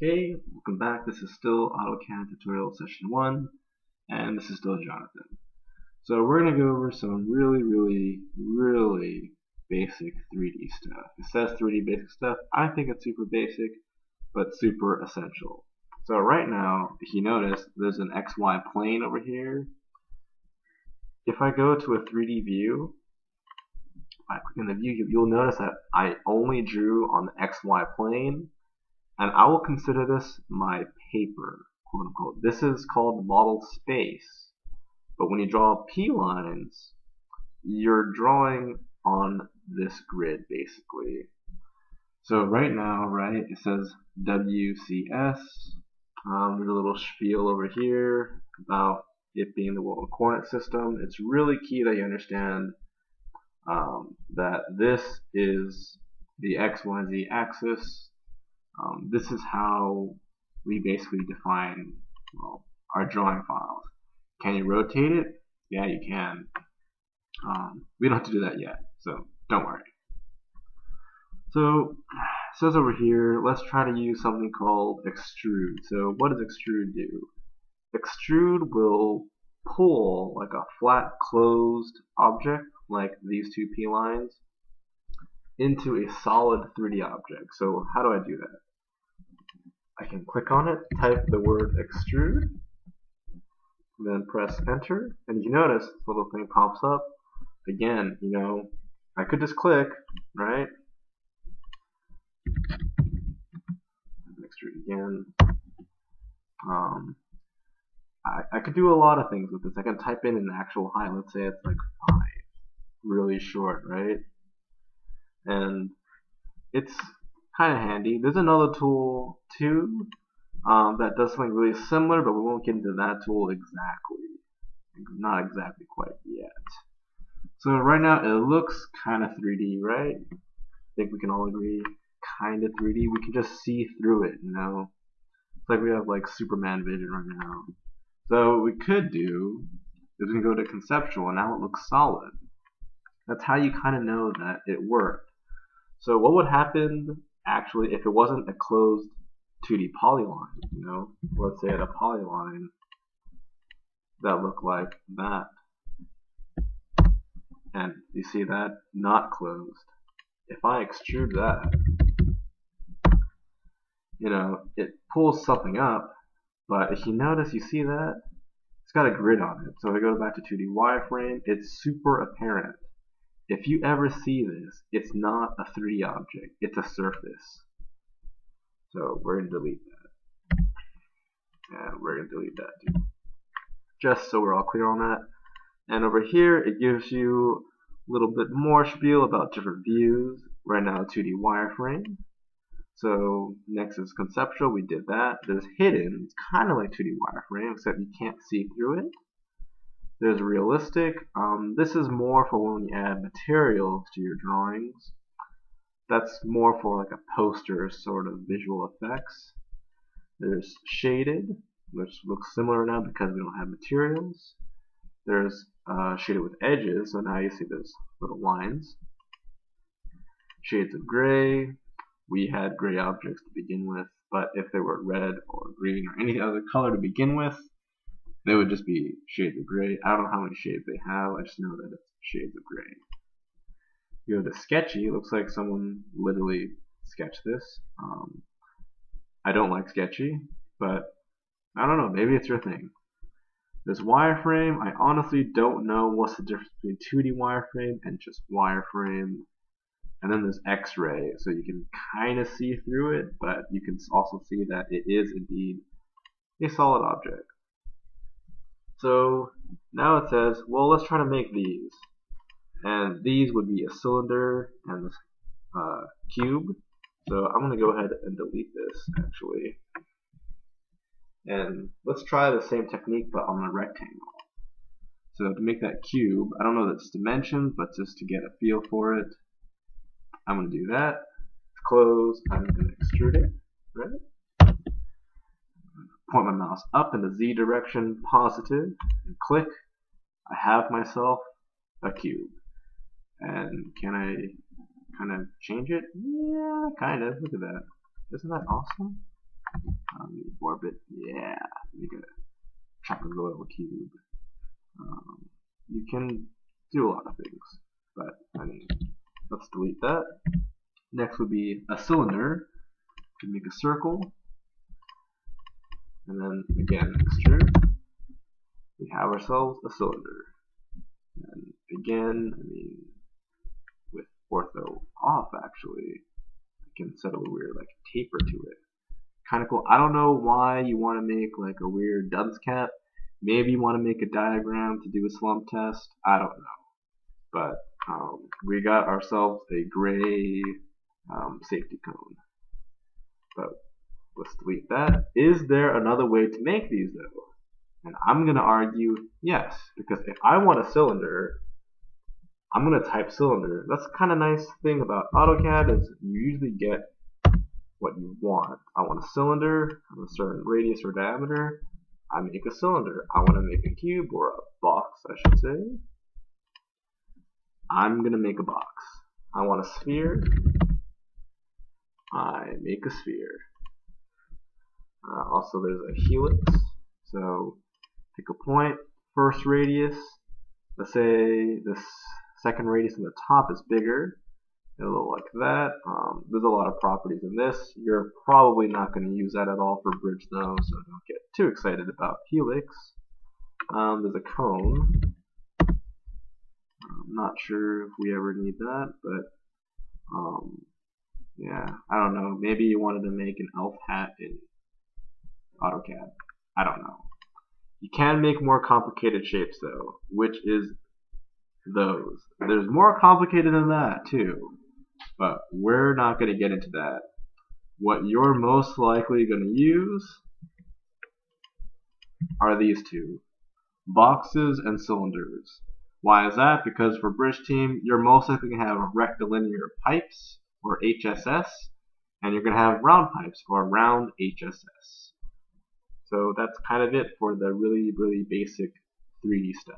Hey, welcome back. This is still AutoCAD tutorial session 1, and this is still Jonathan. So we're going to go over some really basic 3D stuff. It says 3D basic stuff. I think it's super basic, but super essential. So right now, if you notice, there's an XY plane over here. If I go to a 3D view, if I click in the view, you'll notice that I only drew on the XY plane. And I will consider this my paper, quote unquote. This is called model space. But when you draw P-lines, you're drawing on this grid, basically. So right now, right, it says WCS. There's a little spiel over here about it being the world coordinate system. It's really key that you understand that this is the XYZ axis. This is how we basically define our drawing files. Can you rotate it? Yeah, you can. We don't have to do that yet, so don't worry. So it says over here, let's try to use something called extrude. So what does extrude do? Extrude will pull like a flat closed object, like these two P lines, into a solid 3D object. So how do I do that? I can click on it, type the word extrude, then press enter, and you notice this little thing pops up. Again, I could just click, right? Extrude again. I could do a lot of things with this. I can type in an actual height. Let's say it's like 5, really short, right? And it's kind of handy. There's another tool too that does something really similar, but we won't get into that tool exactly. Not exactly quite yet. So right now it looks kind of 3D, right? I think we can all agree, kind of 3D. We can just see through it, It's like we have like Superman vision right now. So what we could do is we can go to conceptual, and now it looks solid. That's how you kind of know that it worked. So what would happen actually if it wasn't a closed 2D polyline? Let's say I had a polyline that looked like that, and you see that not closed. If I extrude that, it pulls something up, but if you notice, you see that it's got a grid on it. So if I go back to 2D wireframe, it's super apparent. If you ever see this, it's not a 3D object, it's a surface. So we're going to delete that. And we're going to delete that too. Just so we're all clear on that. And over here, it gives you a little bit more spiel about different views. Right now, 2D wireframe. So next is conceptual, we did that. There's hidden, it's kind of like 2D wireframe, except you can't see through it. There's realistic. This is more for when you add materials to your drawings. That's more for like a poster sort of visual effects. There's shaded, which looks similar now because we don't have materials. There's shaded with edges, so now you see those little lines. Shades of gray. We had gray objects to begin with, but if they were red or green or any other color to begin with, they would just be shades of gray. I don't know how many shades they have, I just know that it's shades of gray. You go to sketchy, it looks like someone literally sketched this. I don't like sketchy, but I don't know, maybe it's your thing. There's wireframe. I honestly don't know what's the difference between 2D wireframe and just wireframe. And then there's X-ray, so you can kind of see through it, but you can also see that it is indeed a solid object. So now it says, well, let's try to make these. And these would be a cylinder and this cube. So I'm going to go ahead and delete this, actually. And let's try the same technique, but on a rectangle. So to make that cube, I don't know its dimensions, but just to get a feel for it, I'm going to do that. Close. I'm going to extrude it. Right? Point my mouse up in the Z direction, positive, and click. I have myself a cube. And can I kind of change it? Yeah, kind of. Look at that. Isn't that awesome? Orbit, yeah, make a trapezoidal cube. You can do a lot of things, but I mean, let's delete that. Next would be a cylinder. To make a circle, and then again extrude. We have ourselves a cylinder. And again, I mean, with ortho off, actually, I can set a weird like taper to it. Kind of cool. I don't know why you want to make like a weird dunce cap. Maybe you want to make a diagram to do a slump test. I don't know. But we got ourselves a gray safety cone. But let's delete that. Is there another way to make these though? And I'm going to argue yes, because if I want a cylinder, I'm going to type cylinder. That's kind of nice thing about AutoCAD is you usually get what you want. I want a cylinder of a certain radius or diameter. I make a cylinder. I want to make a cube or a box, I should say. I'm going to make a box. I want a sphere. I make a sphere. Also, there's a helix. So, pick a point, first radius. Let's say this second radius on the top is bigger. It'll look like that. There's a lot of properties in this. You're probably not going to use that at all for bridge though, so don't get too excited about helix. There's a cone. I'm not sure if we ever need that, but yeah, I don't know. Maybe you wanted to make an elf hat in AutoCAD. I don't know. You can make more complicated shapes though, which is those. There's more complicated than that too, but we're not going to get into that. What you're most likely going to use are these two, boxes and cylinders. Why is that? Because for Bridge Team, you're most likely going to have rectilinear pipes, or HSS, and you're going to have round pipes, or round HSS. So that's kind of it for the really, really basic 3D stuff.